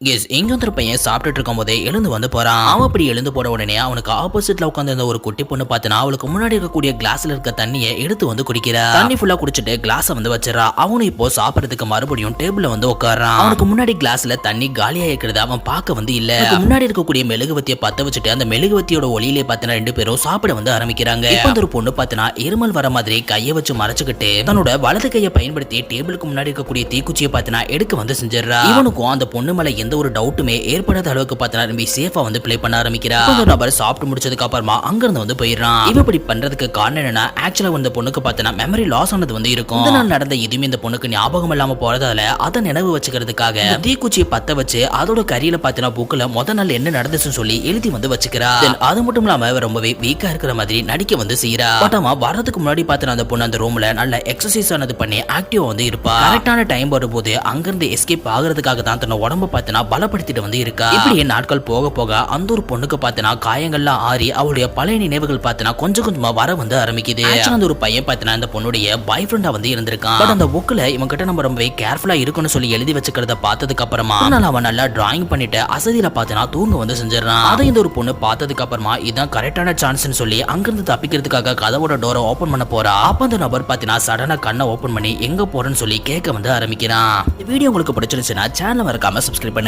இங்க வந்து பையன் சாப்பிட்டுட்டு இருக்கும் போதே எழுந்து வந்து போறான். அவன் அப்படி எழுந்து போற உடனே அவனுக்கு ஆப்போசிட்ல உட்கார்ந்து இருந்த ஒரு குட்டி பொண்ணு பார்த்தனா அவளுக்கு முன்னாடி இருக்கக்கூடிய கிளாஸ்ல இருக்க தண்ணியை எடுத்து வந்து குடிக்கிறா. தண்ணி ஃபுல்லா குடிச்சிட்டு கிளாஸை வந்து வச்சிடறா. அவனும் இப்போ சாப்பிடறதுக்கு மறுபடியும் டேபிள்ல வந்து உட்கார்றான். அவனுக்கு முன்னாடி கிளாஸ்ல தண்ணி காலியா இருக்கிறத அவன் பார்க்க வந்து இல்ல. முன்னாடி இருக்கக்கூடிய மெழுகுவத்தியை பத்த வச்சுட்டு அந்த மெழுகுவத்தியோட ஒளியிலே பார்த்தனா ரெண்டு பேரும் சாப்பிட வந்து ஆரம்பிக்கிறாங்க. இப்போ அந்த ஒரு பொண்ணு பார்த்தனா இருமல் வர மாதிரி கையை வச்சு மறைச்சுக்கிட்டு தன்னோட வலது கையை பயன்படுத்தி டேபிளுக்கு முன்னாடி இருக்கக்கூடிய தீக்குச்சியை பார்த்தனா எடுக்க வந்து செஞ்சிடறா. இவனுக்கும் அந்த பொண்ணு மேல எந்த ஒரு டவுட்டுமே ஏற்படாத அளவுக்கு பார்த்தா ரொம்ப சேஃபா வந்து ப்ளே பண்ண ஆரம்பிக்கிறா. அந்த நபர் சாப்பிட்டு முடிச்சதுக்கு அப்புறமா அங்க இருந்து வந்து போயிடுறான். இவ இப்படி பண்றதுக்கு காரணம் என்னன்னா ஆக்சுவலா இந்த பொண்ணுக்கு பார்த்தனா மெமரி லாஸ் ஆனது வந்து இருக்கும். இந்த நாள் நடந்த எதுவுமே இந்த பொண்ணுக்கு ஞாபகம் இல்லாம போறதால அதை நினைவு வச்சுக்கிறதுக்காக தீக்குச்சியை பத்த வச்சு அதோட கரியில பார்த்தனா புக்ல முத நாள் என்ன நடந்துச்சுன்னு சொல்லி எழுதி வந்து வச்சுக்கிறா. அது மட்டும் இல்லாம ரொம்பவே வீக்கா இருக்கிற மாதிரி நடிக்க வந்து செய்யறா. பட்டமா வர்றதுக்கு முன்னாடி பார்த்தனா அந்த பொண்ணு அந்த ரூம்ல நல்ல எக்ஸசைஸ் ஆனது பண்ணி ஆக்டிவா வந்து இருப்பா. கரெக்டான டைம் வரும்போது அங்கிருந்து எஸ்கேப் ஆகிறதுக்காக தான் தன்னோட உடம்ப பார்த்தனா பலப்படுத்திட்டு வந்து இருக்கா. இப்படியே நாட்கள் போக போக அந்த ஒரு பொண்ணுக்கு பார்த்தனா காயங்கள்லாம் ஆறி அவளுடைய பழைய நினைவுகள் பார்த்தனா கொஞ்சம் கொஞ்சமா வர வந்து ஆரம்பிக்குது. அந்த ஒரு பையன் பார்த்தனா இந்த பொண்ணுடைய பாய் ஃப்ரெண்டா வந்து இருந்திருக்கான். பட் அந்த புக்ல இவன் கிட்ட நம்ம ரொம்பவே கேர்ஃபுல்லா இருக்கணும்னு சொல்லி எழுதி வச்சுக்கிறத பார்த்ததுக்கு அப்புறமா அவன் நல்லா டிராயிங் பண்ணிட்டு அசதியில பார்த்தனா தூங்க வந்து செஞ்சிடறான். அதை இந்த ஒரு பொண்ணு பார்த்ததுக்கு அப்புறமா இதான் கரெக்டான சான்ஸ்னு சொல்லி அங்கிருந்து தப்பிக்கிறதுக்காக கதவோட டோரை ஓபன் பண்ண போறா. அப்ப அந்த நபர் பார்த்தனா சடனா கண்ணை ஓபன் பண்ணி எங்க போறேன்னு சொல்லி கேட்க வந்து ஆரம்பிக்கிறான். இந்த வீடியோ உங்களுக்கு பிடிச்சிருந்துச்சுன்னா சேனலை மறக்காம சப்ஸ்கிரைப் பண்ணுங்க.